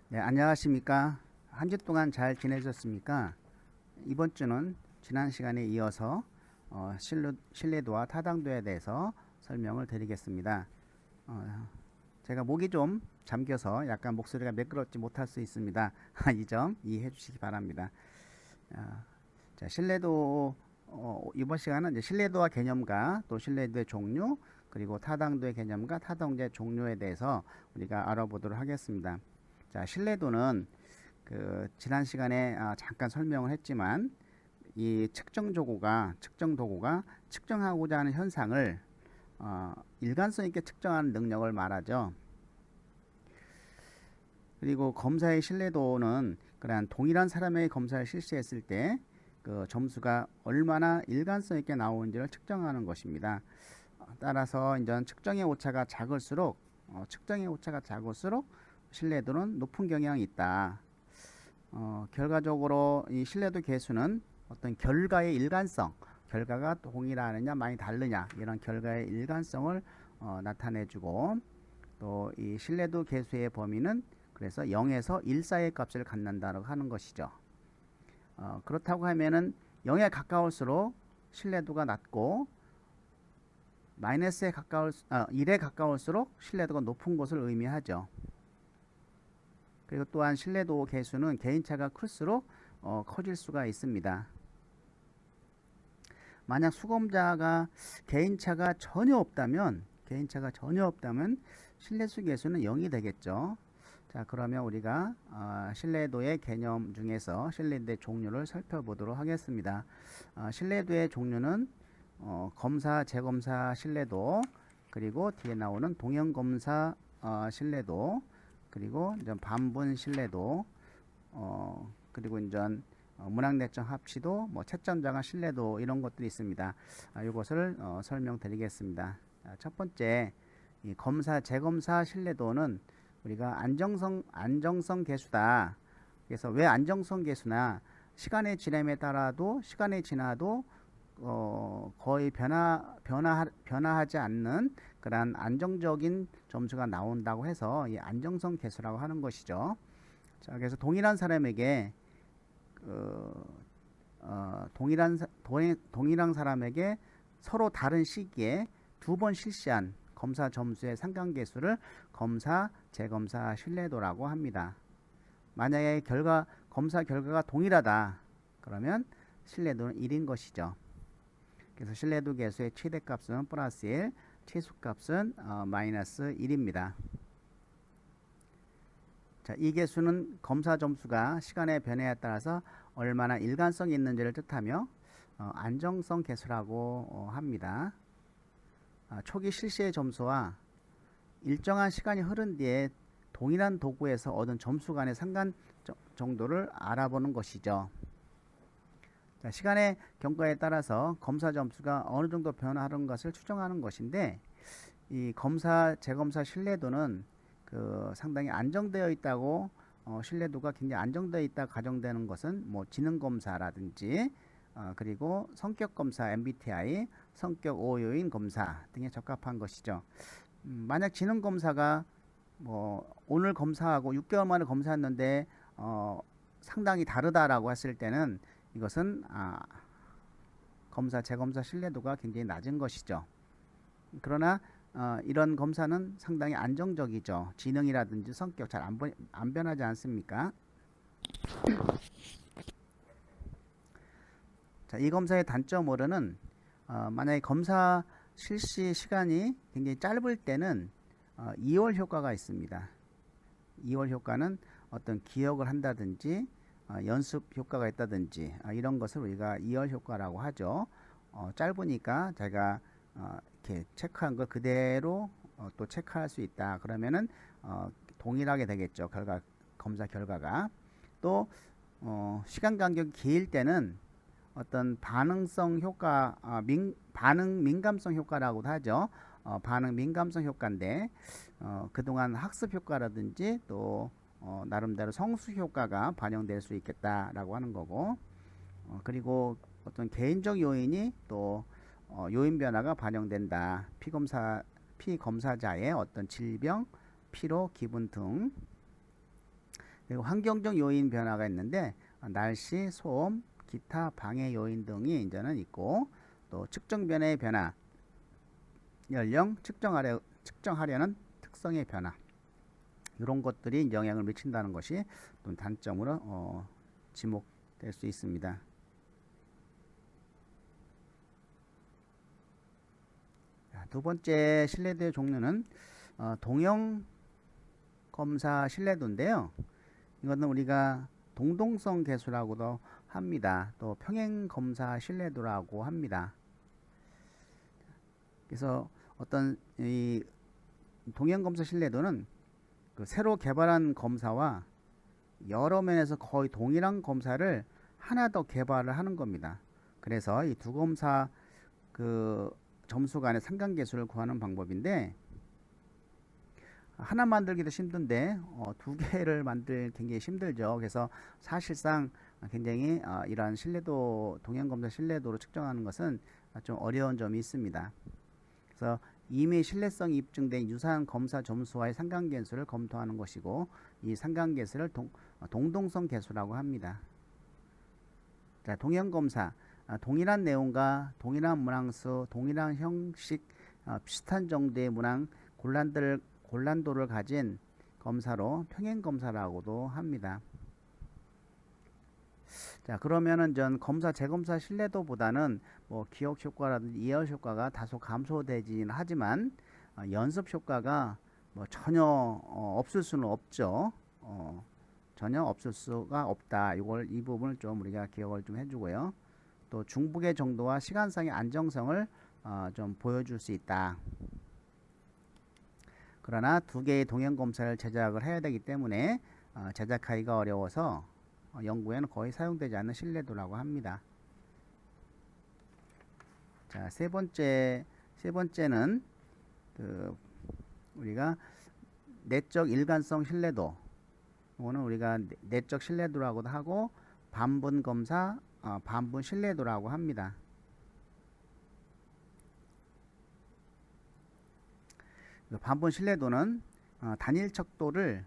네, 안녕하십니까. 한 주 동안 잘 지내셨습니까? 이번 주는 지난 시간에 이어서 신뢰도와 타당도에 대해서 설명을 드리겠습니다. 어, 제가 목이 좀 잠겨서 약간 목소리가 매끄럽지 못할 수 있습니다. 이 점 이해해 주시기 바랍니다. 어, 자, 신뢰도 이번 시간은 이제 신뢰도와 개념과 또 신뢰도의 종류 그리고 타당도의 개념과 타당도의 종류에 대해서 우리가 알아보도록 하겠습니다. 자, 신뢰도는 지난 시간에 잠깐 설명을 했지만 이 측정 도구가 측정하고자 하는 현상을 일관성 있게 측정하는 능력을 말하죠. 그리고 검사의 신뢰도는 그러한 동일한 사람의 검사를 실시했을 때 그 점수가 얼마나 일관성 있게 나오는지를 측정하는 것입니다. 따라서 이제 측정의 오차가 작을수록 신뢰도는 높은 경향이 있다. 결과적으로 이 신뢰도 계수는 어떤 결과의 일관성, 결과가 동일하느냐 많이 다르냐 이런 결과의 일관성을 나타내주고 또 이 신뢰도 계수의 범위는 그래서 0에서 1 사이의 값을 갖는다고 하는 것이죠. 그렇다고 하면은 0에 가까울수록 신뢰도가 낮고 마이너스에 1에 가까울수록 신뢰도가 높은 것을 의미하죠. 그리고 또한 신뢰도 계수는 개인차가 클수록 커질 수가 있습니다. 만약 수검자가 개인차가 전혀 없다면 신뢰수 계수는 0이 되겠죠. 자, 그러면 우리가 신뢰도의 개념 중에서 신뢰도의 종류를 살펴보도록 하겠습니다. 신뢰도의 종류는 검사, 재검사 신뢰도, 그리고 뒤에 나오는 동형검사 신뢰도, 그리고 이제 반분 신뢰도, 그리고 이제 문항내적 합치도, 채점장한 신뢰도 이런 것들이 있습니다. 이것을 설명드리겠습니다. 첫 번째, 이 검사, 재검사 신뢰도는 우리가 안정성 계수다. 그래서 왜 안정성 계수나 시간이 지나도 거의 변화하지 않는 그런 안정적인 점수가 나온다고 해서 이 안정성 계수라고 하는 것이죠. 자, 그래서 동일한 사람에게 동일한 사람에게 서로 다른 시기에 두 번 실시한 검사 점수의 상관계수를 검사, 재검사 신뢰도라고 합니다. 만약에 검사 결과가 동일하다. 그러면 신뢰도는 1인 것이죠. 그래서 신뢰도 계수의 최대값은 플러스 1, 최소값은 마이너스 1입니다. 자, 이 계수는 검사 점수가 시간의 변화에 따라서 얼마나 일관성이 있는지를 뜻하며 안정성 계수라고 합니다. 초기 실시의 점수와 일정한 시간이 흐른 뒤에 동일한 도구에서 얻은 점수 간의 상관 정도를 알아보는 것이죠. 자, 시간의 경과에 따라서 검사 점수가 어느 정도 변화하는 것을 추정하는 것인데 이 검사, 재검사 신뢰도는 상당히 안정되어 있다고 신뢰도가 굉장히 안정되어 있다 가정되는 것은 지능검사라든지 그리고 성격검사 MBTI, 성격 5요인 검사 등에 적합한 것이죠. 만약 지능검사가 오늘 검사하고 6개월 만에 검사했는데 상당히 다르다라고 했을 때는 이것은 검사, 재검사 신뢰도가 굉장히 낮은 것이죠. 그러나 이런 검사는 상당히 안정적이죠. 지능이라든지 성격 잘 안 변하지 않습니까? 자, 이 검사의 단점으로는 만약에 검사 실시 시간이 굉장히 짧을 때는 이월 효과가 있습니다. 이월 효과는 어떤 기억을 한다든지 연습 효과가 있다든지 이런 것을 우리가 이월 효과라고 하죠. 짧으니까 제가 이렇게 체크한 걸 그대로 또 체크할 수 있다. 그러면은 동일하게 되겠죠. 검사 결과가. 또 시간 간격이 길 때는 어떤 반응성 효과, 반응 민감성 효과라고도 하죠. 반응 민감성 효과인데 그동안 학습 효과라든지 또 나름대로 성수 효과가 반영될 수 있겠다라고 하는 거고 그리고 어떤 개인적 요인이 또 요인 변화가 반영된다. 피검사자의 어떤 질병, 피로, 기분 등 그리고 환경적 요인 변화가 있는데 날씨, 소음, 기타 방해 요인 등이 이제는 있고, 또 측정 변화의 변화, 연령, 측정하려는 특성의 변화, 이런 것들이 영향을 미친다는 것이 또 단점으로 지목될 수 있습니다. 두 번째 신뢰도의 종류는 동형 검사 신뢰도인데요. 이것은 우리가 동동성 계수라고도 합니다. 또 평행 검사 신뢰도라고 합니다. 그래서 어떤 이 동형 검사 신뢰도는 그 새로 개발한 검사와 여러 면에서 거의 동일한 검사를 하나 더 개발을 하는 겁니다. 그래서 이 두 검사 그 점수 간의 상관계수를 구하는 방법인데, 하나 만들기도 힘든데 두 개를 만들기 굉장히 힘들죠. 그래서 사실상 굉장히 이러한 신뢰도, 동형검사 신뢰도로 측정하는 것은 좀 어려운 점이 있습니다. 그래서 이미 신뢰성이 입증된 유사한 검사 점수와의 상관계수를 검토하는 것이고, 이 상관계수를 동동성 계수라고 합니다. 자, 동형검사, 동일한 내용과 동일한 문항수, 동일한 형식, 비슷한 정도의 문항 골란도를 가진 검사로 평행검사라고도 합니다. 자, 그러면은 전 검사 재검사 신뢰도보다는 뭐 기억 효과라든지 이해 효과가 다소 감소되긴 하지만 연습 효과가 뭐 전혀 없을 수는 없죠. 전혀 없을 수가 없다. 이 부분을 좀 우리가 기억을 좀 해주고요. 또 중복의 정도와 시간상의 안정성을 좀 보여줄 수 있다. 그러나 두 개의 동형 검사를 제작을 해야 되기 때문에 제작하기가 어려워서 연구에는 거의 사용되지 않는 신뢰도라고 합니다. 자, 세 번째는 우리가 내적 일관성 신뢰도. 이거는 우리가 내적 신뢰도라고도 하고 반분 검사, 반분 신뢰도라고 합니다. 반분 신뢰도는 단일 척도를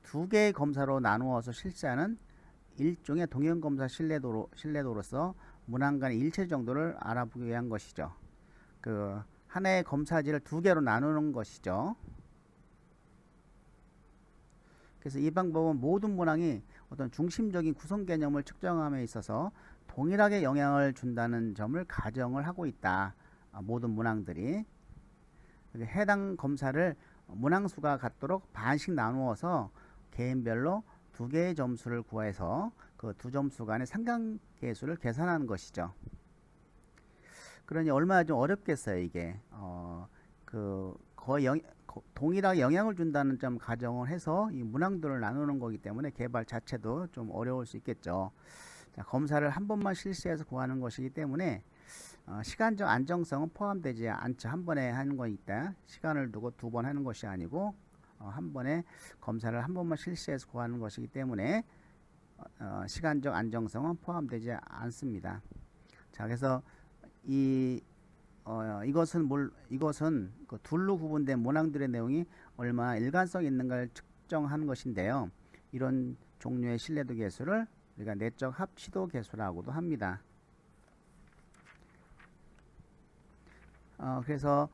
두 개의 검사로 나누어서 실시하는 일종의 동형 검사 신뢰도로서 문항 간의 일체 정도를 알아보기 위한 것이죠. 그 하나의 검사지를 두 개로 나누는 것이죠. 그래서 이 방법은 모든 문항이 어떤 중심적인 구성 개념을 측정함에 있어서 동일하게 영향을 준다는 점을 가정을 하고 있다. 모든 문항들이. 해당 검사를 문항수가 같도록 반씩 나누어서 개인별로 두 개의 점수를 구해서 그 두 점수 간의 상관계수를 계산하는 것이죠. 그러니 얼마나 좀 어렵겠어요, 이게. 거의 동일하게 영향을 준다는 점 가정을 해서 이 문항들을 나누는 거기 때문에 개발 자체도 좀 어려울 수 있겠죠. 자, 검사를 한 번만 실시해서 구하는 것이기 때문에 시간적 안정성은 포함되지 않죠. 한 번에 하는 거 있다. 시간을 두고 두 번 하는 것이 아니고 한 번에 검사를 한 번만 실시해서 구하는 것이기 때문에 시간적 안정성은 포함되지 않습니다. 자, 그래서 이것은 그 둘로 구분된 문항들의 내용이 얼마나 일관성 있는가를 측정하는 것인데요. 이런 종류의 신뢰도 계수를 우리가 내적 합치도 계수라고도 합니다. 그래서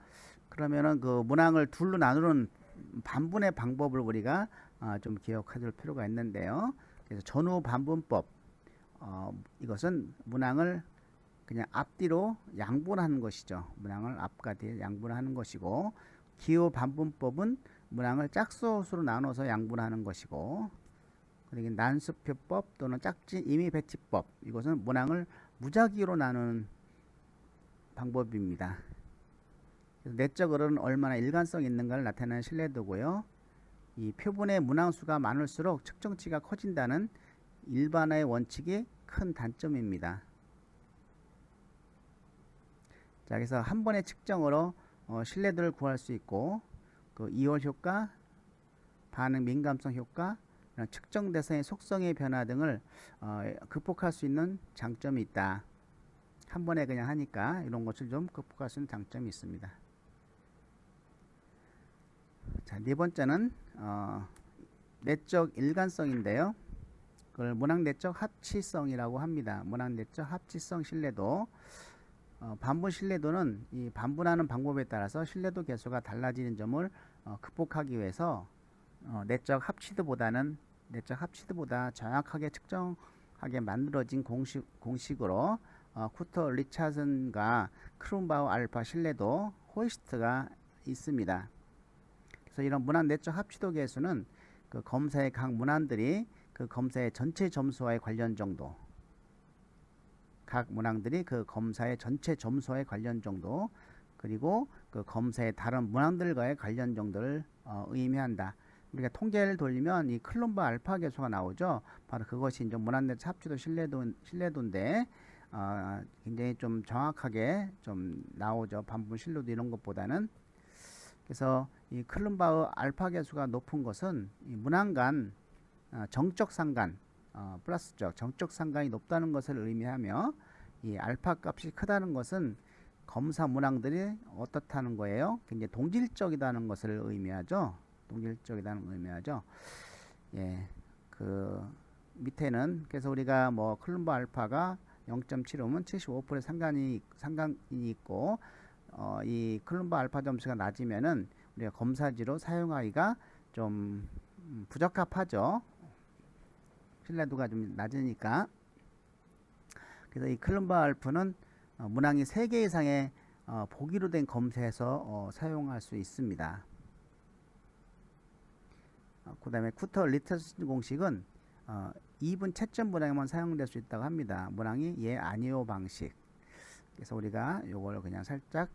그러면은 그 문항을 둘로 나누는 반분의 방법을 우리가 좀 기억할 필요가 있는데요. 그래서 전후 반분법, 이것은 문항을 그냥 앞뒤로 양분하는 것이죠. 문항을 앞과 뒤에 양분하는 것이고, 기호 반분법은 문항을 짝수로 나눠서 양분하는 것이고, 그리고 난수표법 또는 짝지 임의 배치법, 이것은 문항을 무작위로 나누는 방법입니다. 내적으로는 얼마나 일관성 있는가를 나타내는 신뢰도고요. 이 표본의 문항수가 많을수록 측정치가 커진다는 일반화의 원칙이 큰 단점입니다. 자, 그래서 한 번의 측정으로 신뢰도를 구할 수 있고, 그 이월 효과, 반응 민감성 효과, 측정 대상의 속성의 변화 등을 극복할 수 있는 장점이 있다. 한 번에 그냥 하니까 이런 것을 좀 극복할 수 있는 장점이 있습니다. 자, 네 번째는 내적 일관성인데요. 그걸 문학 내적 합치성이라고 합니다. 문학 내적 합치성 신뢰도. 반분 신뢰도는 이 반분하는 방법에 따라서 신뢰도 개수가 달라지는 점을 극복하기 위해서 내적 합치도보다 정확하게 측정하게 만들어진 공식으로 쿠터 리차슨과 크룬바우 알파 신뢰도 호이스트가 있습니다. 그래서 이런 문항 내적 합치도 계수는 그 검사의 각 문항들이 그 검사의 전체 점수와의 관련 정도, 각 문항들이 그 검사의 전체 점수와의 관련 정도, 그리고 그 검사의 다른 문항들과의 관련 정도를 의미한다. 우리가 통계를 돌리면 이 클론바 알파 계수가 나오죠. 바로 그것이 이제 문항 내적 합치도 신뢰도인데 굉장히 좀 정확하게 좀 나오죠. 반분 신뢰도 이런 것보다는. 그래서 이 클론바의 알파 계수가 높은 것은 이 문항 간 정적 상관, 플러스적 정적 상관이 높다는 것을 의미하며, 이 알파 값이 크다는 것은 검사 문항들이 어떻다는 거예요? 굉장히 동질적이다는 것을 의미하죠. 예, 그 밑에는 그래서 우리가 뭐 클론바 알파가 0.75면 75% 상관이 있고, 이 클론바 알파 점수가 낮으면은 우리가 검사지로 사용하기가 좀 부적합하죠. 신뢰도가 좀 낮으니까. 그래서 이 클론바 알파는 문항이 3개 이상의 보기로 된 검사에서 사용할 수 있습니다. 그 다음에 쿠터 리차슨 공식은 2분 채점 문항에만 사용될 수 있다고 합니다. 문항이 예 아니요 방식. 그래서 우리가 요걸 그냥 살짝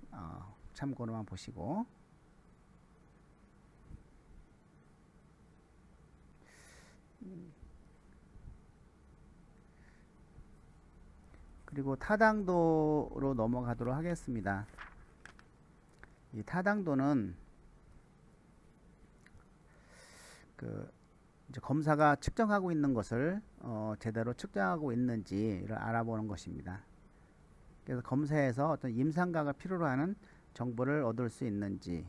참고로만 보시고, 그리고 타당도로 넘어가도록 하겠습니다. 이 타당도는 그 이제 검사가 측정하고 있는 것을 제대로 측정하고 있는지를 알아보는 것입니다. 그래서 검사에서 어떤 임상가가 필요로 하는 정보를 얻을 수 있는지,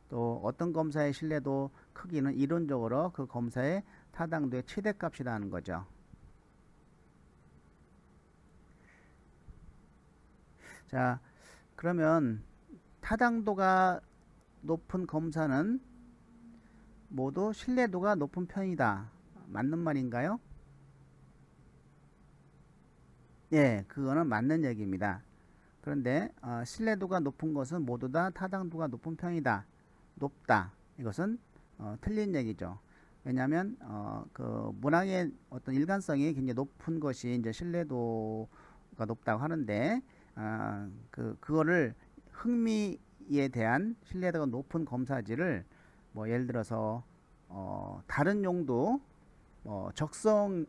또 어떤 검사의 신뢰도 크기는 이론적으로 그 검사의 타당도의 최대값이라는 거죠. 자, 그러면 타당도가 높은 검사는 모두 신뢰도가 높은 편이다. 맞는 말인가요? 예, 그거는 맞는 얘기입니다. 그런데 신뢰도가 높은 것은 모두 다 타당도가 높은 편이다. 높다. 이것은 틀린 얘기죠. 왜냐하면 그 문항의 어떤 일관성이 굉장히 높은 것이 이제 신뢰도가 높다고 하는데, 그거를 흥미에 대한 신뢰도가 높은 검사지를 뭐 예를 들어서 다른 용도 적성을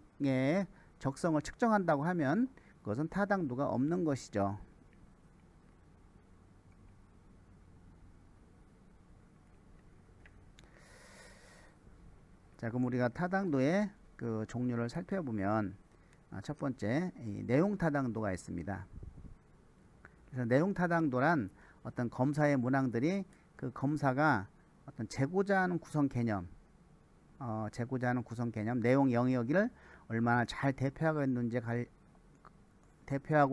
측정한다고 하면 그것은 타당도가 없는 것이죠. 자, 그럼 우리가 타당도의 그 종류를 살펴보면 첫 번째 내용 타당도가 있습니다. 그래서 내용 타당도란 어떤 검사의 문항들이 그 검사가 어떤 재고자 하는 구성 개념, 내용 영역을 얼마나 잘 대표하고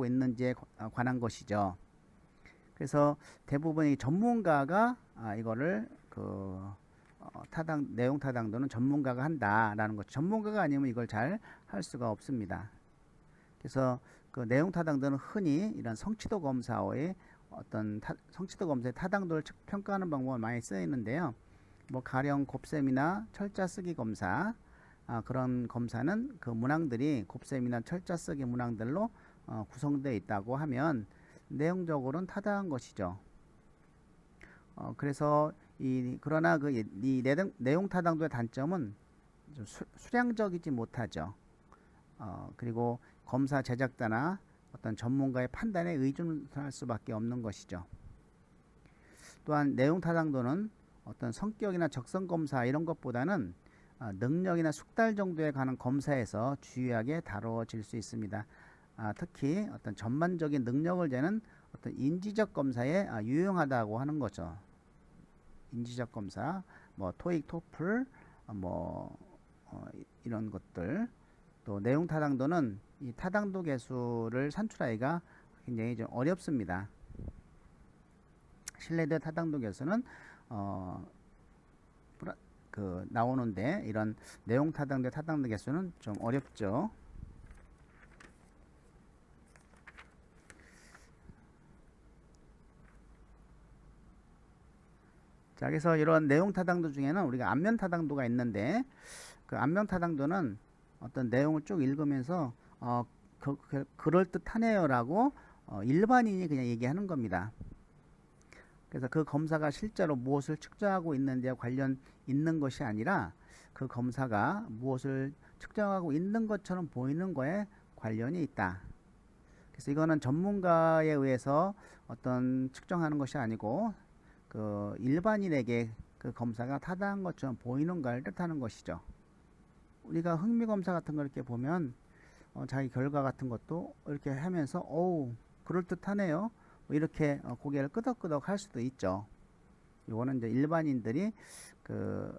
있는지에 관한 것이죠. 그래서 대부분 이 전문가가 이거를 내용 타당도는 전문가가 한다라는 것. 전문가가 아니면 이걸 잘 할 수가 없습니다. 그래서 그 내용 타당도는 흔히 이런 성취도 검사의 타당도를 평가하는 방법을 많이 쓰이는데요. 뭐 가령 곱셈이나 철자 쓰기 검사, 그런 검사는 그 문항들이 곱셈이나 철자 쓰기 문항들로 구성되어 있다고 하면 내용적으로는 타당한 것이죠. 그래서 그러나 이 내용 타당도의 단점은 좀 수량적이지 못하죠. 그리고 검사 제작자나 어떤 전문가의 판단에 의존할 수밖에 없는 것이죠. 또한 내용 타당도는 어떤 성격이나 적성 검사 이런 것보다는 능력이나 숙달 정도에 관한 검사에서 주요하게 다뤄질 수 있습니다. 특히 어떤 전반적인 능력을 재는 어떤 인지적 검사에 유용하다고 하는 거죠. 인지적 검사, 뭐 토익, 토플, 뭐 이런 것들. 또 내용 타당도는 이 타당도 계수를 산출하기가 굉장히 좀 어렵습니다. 신뢰도 타당도 계수는 나오는데 이런 내용 타당도 타당도 계수는 좀 어렵죠. 자, 그래서 이런 내용 타당도 중에는 우리가 안면 타당도가 있는데 그 안면 타당도는 어떤 내용을 쭉 읽으면서 그럴듯하네요라고 일반인이 그냥 얘기하는 겁니다. 그래서 그 검사가 실제로 무엇을 측정하고 있는지와 관련 있는 것이 아니라 그 검사가 무엇을 측정하고 있는 것처럼 보이는 거에 관련이 있다. 그래서 이거는 전문가에 의해서 어떤 측정하는 것이 아니고 그 일반인에게 그 검사가 타당한 것처럼 보이는 걸 뜻하는 것이죠. 우리가 흥미검사 같은 걸 이렇게 보면 자기 결과 같은 것도 이렇게 하면서 어우 그럴듯하네요 뭐 이렇게 고개를 끄덕끄덕 할 수도 있죠. 이거는 이제 일반인들이 그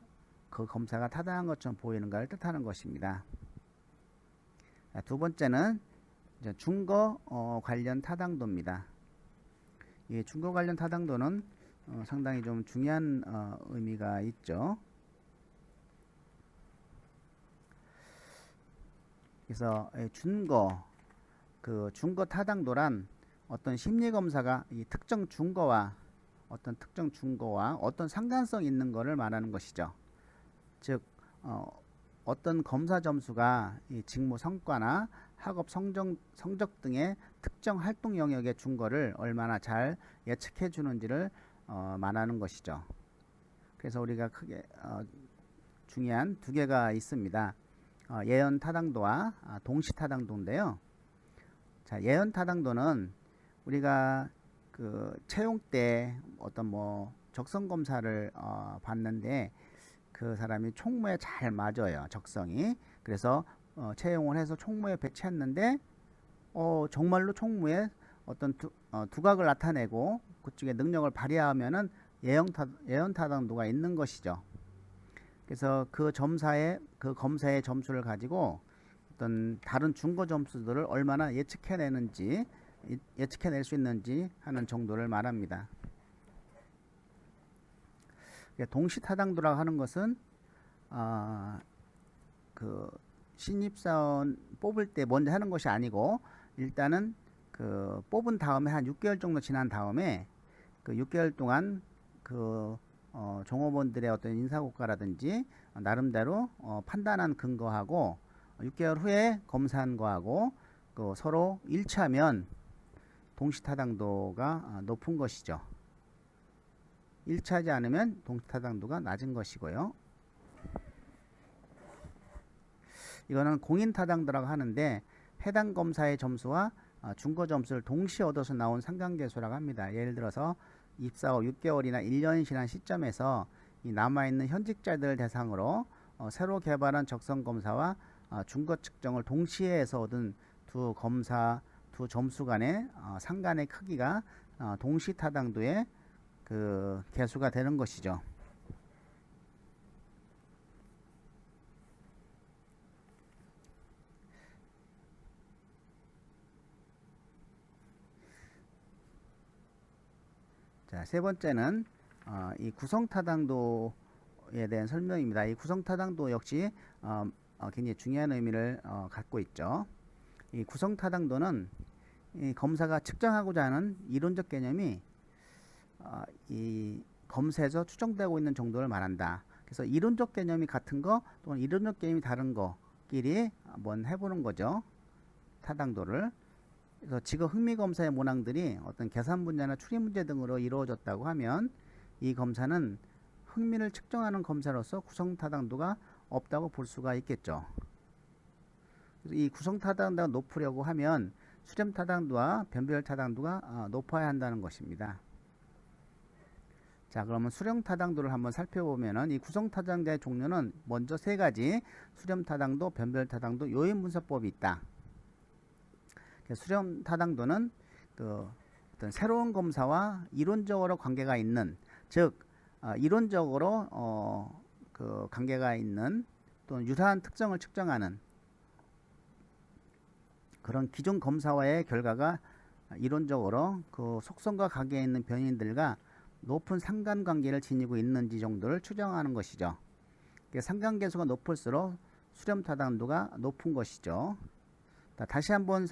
검사가 타당한 것처럼 보이는 걸 뜻하는 것입니다. 두 번째는 이제 준거 관련 타당도입니다. 이 준거 관련 타당도는 상당히 좀 중요한 의미가 있죠. 그래서 준거 타당도란 어떤 심리검사가 이 특정 준거와 어떤 상관성이 있는 것을 말하는 것이죠. 즉 어떤 검사 점수가 이 직무 성과나 학업 성적 등의 특정 활동 영역의 준거를 얼마나 잘 예측해 주는지를 말하는 것이죠. 그래서 우리가 크게 중요한 두 개가 있습니다. 예언 타당도와 동시 타당도인데요. 자, 예언 타당도는 우리가 그 채용 때 어떤 뭐 적성 검사를 봤는데 그 사람이 총무에 잘 맞아요. 적성이. 그래서 채용을 해서 총무에 배치했는데 정말로 총무에 어떤 두각을 나타내고 그쪽에 능력을 발휘하면은 예언 타당도가 있는 것이죠. 그래서 그 검사의 점수를 가지고 어떤 다른 준거 점수들을 얼마나 예측해낼 수 있는지 하는 정도를 말합니다. 동시 타당도라고 하는 것은 그 신입사원 뽑을 때 먼저 하는 것이 아니고 일단은 그 뽑은 다음에 한 6개월 정도 지난 다음에 그 6개월 동안 그 종업원들의 어떤 인사고과라든지 나름대로 판단한 근거하고 6개월 후에 검사한 거하고 그 서로 일치하면 동시타당도가 높은 것이죠. 일치하지 않으면 동시타당도가 낮은 것이고요. 이거는 공인타당도라고 하는데 해당 검사의 점수와 준거 점수를 동시에 얻어서 나온 상관계수라고 합니다. 예를 들어서 입사 후 6개월이나 1년이 지난 시점에서 이 남아있는 현직자들 대상으로 새로 개발한 적성검사와 준거 측정을 동시에 해서 얻은 두 점수 간의 상관의 크기가 동시타당도의 그 계수가 되는 것이죠. 자, 세 번째는 이 구성타당도에 대한 설명입니다. 이 구성타당도 역시 굉장히 중요한 의미를 갖고 있죠. 이 구성타당도는 이 검사가 측정하고자 하는 이론적 개념이 이 검사에서 추정되고 있는 정도를 말한다. 그래서 이론적 개념이 같은 거 또는 이론적 개념이 다른 거끼리 한번 해보는 거죠. 타당도를. 그래서 지금 흥미검사의 문항들이 어떤 계산 문제나 추리 문제 등으로 이루어졌다고 하면 이 검사는 흥미를 측정하는 검사로서 구성타당도가 없다고 볼 수가 있겠죠. 그래서 이 구성타당도가 높으려고 하면 수렴타당도와 변별타당도가 높아야 한다는 것입니다. 자, 그러면 수렴타당도를 한번 살펴보면은 이 구성타당자의 종류는 먼저 세 가지 수렴타당도, 변별타당도, 요인분석법이 있다. 수렴 타당도는 그 어떤 새로운 검사와 이론적으로 관계가 있는, 즉 이론적으로 그 관계가 있는 또는 유사한 특성을 측정하는 그런 기존 검사와의 결과가 이론적으로 그 속성과 관계에 있는 변인들과 높은 상관관계를 지니고 있는지 정도를 추정하는 것이죠. 상관계수가 높을수록 수렴 타당도가 높은 것이죠. 다시 한번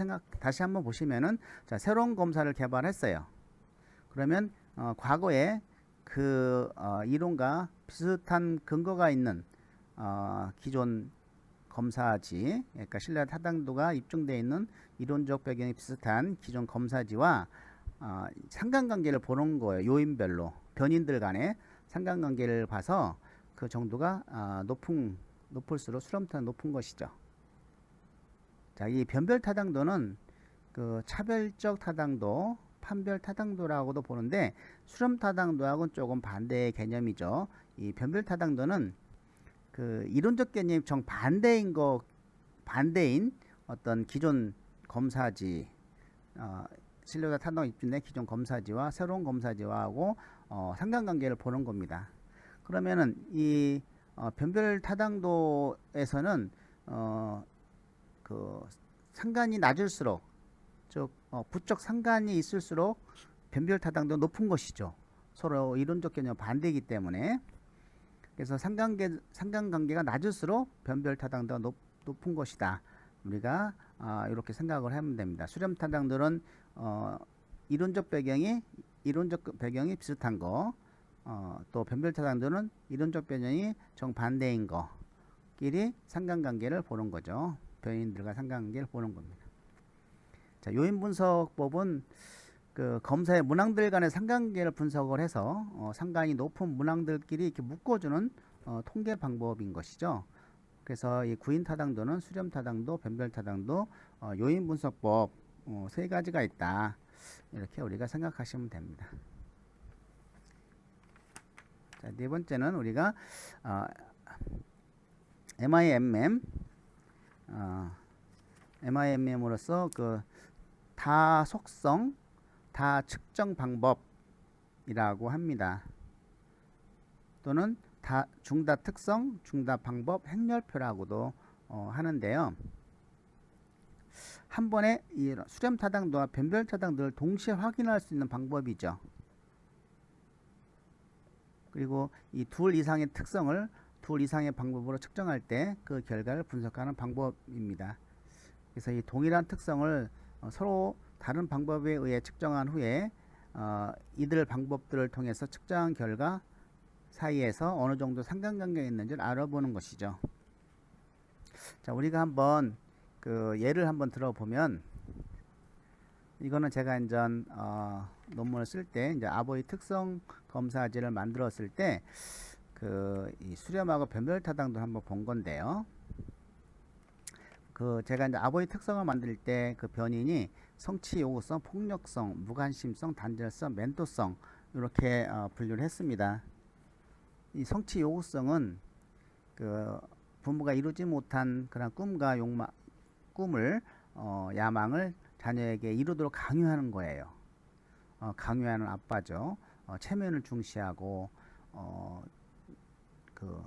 보시면은, 자, 새로운 검사를 개발했어요. 그러면 과거에 그 이론과 비슷한 근거가 있는 기존 검사지, 그러니까 신뢰 타당도가 입증되어 있는 이론적 배경이 비슷한 기존 검사지와 상관관계를 보는 거예요. 요인별로 변인들 간의 상관관계를 봐서 그 정도가 높을수록 수렴타가 높은 것이죠. 자, 이 변별 타당도는 그 차별적 타당도, 판별 타당도라고도 보는데 수렴 타당도하고는 조금 반대의 개념이죠. 이 변별 타당도는 그 이론적 개념이 정반대인 반대인 어떤 기존 검사지, 신뢰도가 타당도 입증된 기존 검사지와 새로운 검사지와하고 상관관계를 보는 겁니다. 그러면은 이 변별 타당도에서는 그 상관이 낮을수록, 즉 부적 상관이 있을수록 변별 타당도 높은 것이죠. 서로 이론적 개념 반대이기 때문에. 그래서 상관관계가 낮을수록 변별 타당도가 높은 것이다. 우리가 이렇게 생각을 하면 됩니다. 수렴 타당도는 이론적 배경이 비슷한 거, 또 변별 타당도는 이론적 배경이 정반대인 거끼리 상관관계를 보는 거죠. 변인들과 상관관계를 보는 겁니다. 자, 요인 분석법은 그 검사의 문항들 간의 상관관계를 분석을 해서 상관이 높은 문항들끼리 이렇게 묶어주는 통계 방법인 것이죠. 그래서 이 구인 타당도는 수렴 타당도, 변별 타당도, 요인 분석법 세 가지가 있다. 이렇게 우리가 생각하시면 됩니다. 자, 네 번째는 우리가 MIMM으로서 그 다속성, 다측정 방법이라고 합니다. 또는 중다특성, 중다방법, 행렬표라고도 하는데요. 한 번에 이 수렴 타당도와 변별 타당도를 동시에 확인할 수 있는 방법이죠. 그리고 이 둘 이상의 특성을 둘 이상의 방법으로 측정할 때 그 결과를 분석하는 방법입니다. 그래서 이 동일한 특성을 서로 다른 방법에 의해 측정한 후에 이들 방법들을 통해서 측정한 결과 사이에서 어느 정도 상관관계가 있는지를 알아보는 것이죠. 자, 우리가 한번 그 예를 한번 들어보면, 이거는 제가 이제 논문을 쓸 때 이제 아보이 특성 검사지를 만들었을 때 그 이 수렴하고 변별 타당도 한번 본 건데요. 그 제가 이제 아보이 특성을 만들 때 그 변인이 성취 요구성, 폭력성, 무관심성, 단절성, 멘토성 이렇게 분류를 했습니다. 이 성취 요구성은 그 부모가 이루지 못한 그런 꿈을 야망을 자녀에게 이루도록 강요하는 거예요. 강요하는 아빠죠. 체면을 중시하고 그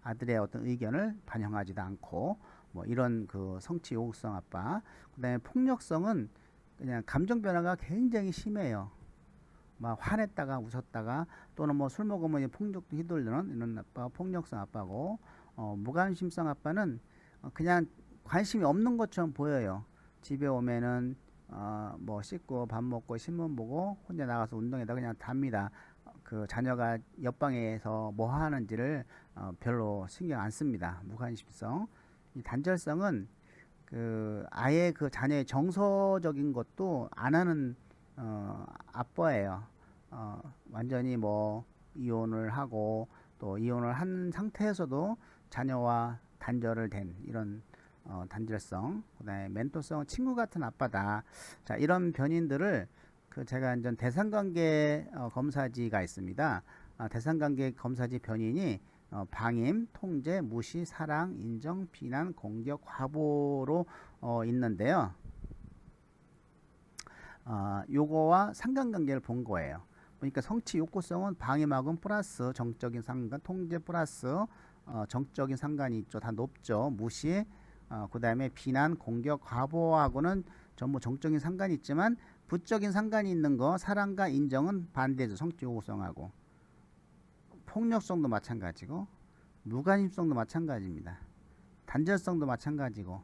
아들의 어떤 의견을 반영하지도 않고 뭐 이런 그 성취 요구성 아빠. 그다음에 폭력성은 그냥 감정 변화가 굉장히 심해요. 막 화냈다가 웃었다가 또는 뭐 술 먹으면 폭력도 휘둘르는 이런 아빠가 폭력성 아빠고, 무관심성 아빠는 그냥 관심이 없는 것처럼 보여요. 집에 오면은 뭐 씻고 밥 먹고 신문 보고 혼자 나가서 운동에다 그냥 답니다. 그 자녀가 옆방에서 뭐 하는지를 별로 신경 안 씁니다. 무관심성. 이 단절성은 그 아예 그 자녀의 정서적인 것도 안 하는 아빠예요. 완전히 뭐 이혼을 하고 또 이혼을 한 상태에서도 자녀와 단절을 된 이런 단절성. 그다음에 멘토성, 친구 같은 아빠다. 자, 이런 변인들을 그 제가 이제 대상관계 검사지가 있습니다. 대상관계 검사지 변인이 방임, 통제, 무시, 사랑, 인정, 비난, 공격, 과보로 있는데요. 요거와 상관관계를 본 거예요. 그러니까 성취 욕구성은 방임하고는 플러스 정적인 상관, 통제 플러스 정적인 상관이 있죠. 다 높죠. 무시, 그 다음에 비난, 공격, 과보하고는 전부 정적인 상관이 있지만 부적인 상관이 있는 거 사랑과 인정은 반대죠. 성취 요구성하고. 폭력성도 마찬가지고 무관심성도 마찬가지입니다. 단절성도 마찬가지고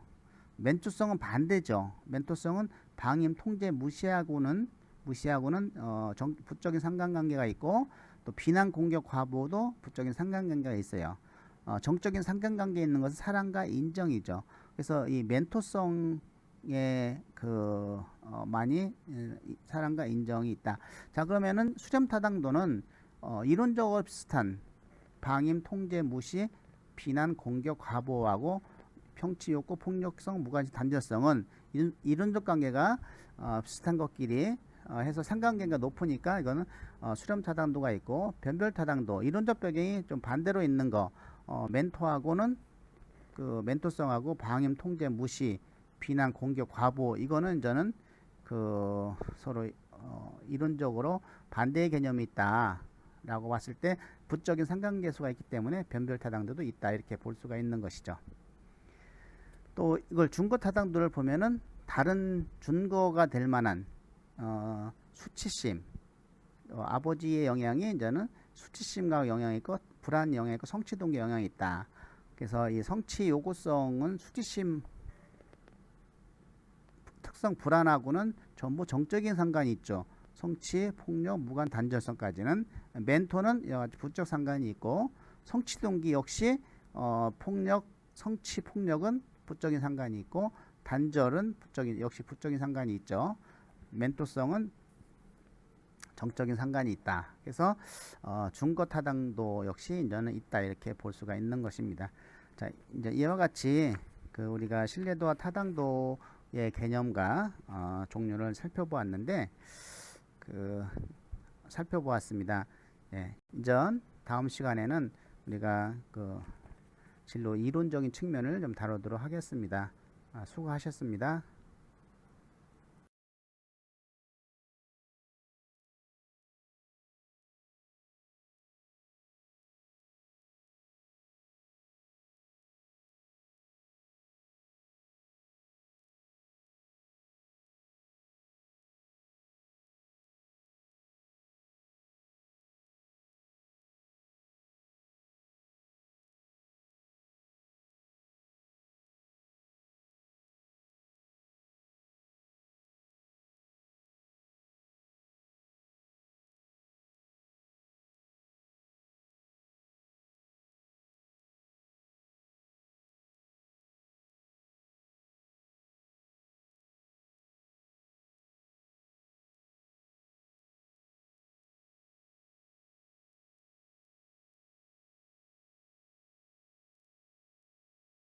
멘토성은 반대죠. 멘토성은 방임, 통제, 무시하고는 부적인 상관관계가 있고 또 비난, 공격, 과보도 부적인 상관관계가 있어요. 정적인 상관관계에 있는 것은 사랑과 인정이죠. 그래서 이 멘토성에 많이 사랑과 인정이 있다. 자, 그러면은 수렴타당도는 이론적으로 비슷한 방임, 통제, 무시, 비난, 공격, 과보하고 평치 욕구, 폭력성, 무관심, 단절성은 이론적 관계가 비슷한 것끼리 해서 상관관계가 높으니까 이거는 수렴타당도가 있고 변별타당도 이론적 배경이 좀 반대로 있는 거 멘토하고는 그 멘토성하고 방임, 통제, 무시, 비난, 공격, 과보 이거는 저는 그 서로 이론적으로 반대의 개념이 있다라고 봤을 때 부적인 상관계수가 있기 때문에 변별타당도도 있다 이렇게 볼 수가 있는 것이죠. 또 이걸 준거타당도를 보면은 다른 준거가 될 만한 수치심, 아버지의 영향이 이제는 수치심과 영향이 있고 불안 영향이 있고 성취동기 영향이 있다. 그래서 이 성취 요구성은 수치심 특성 불안하고는 전부 정적인 상관이 있죠. 성취, 폭력, 무관, 단절성까지는. 멘토는 부적 상관이 있고 성취동기 역시 폭력, 성취, 폭력은 부적인 상관이 있고 단절은 역시 부적인 상관이 있죠. 멘토성은 정적인 상관이 있다. 그래서 준거타당도 역시 이제는 있다 이렇게 볼 수가 있는 것입니다. 자, 이제 이와 같이 우리가 신뢰도와 타당도의 개념과 종류를 살펴보았는데 살펴보았습니다. 예, 이전 다음 시간에는 우리가 진로 이론적인 측면을 좀 다루도록 하겠습니다. 수고하셨습니다.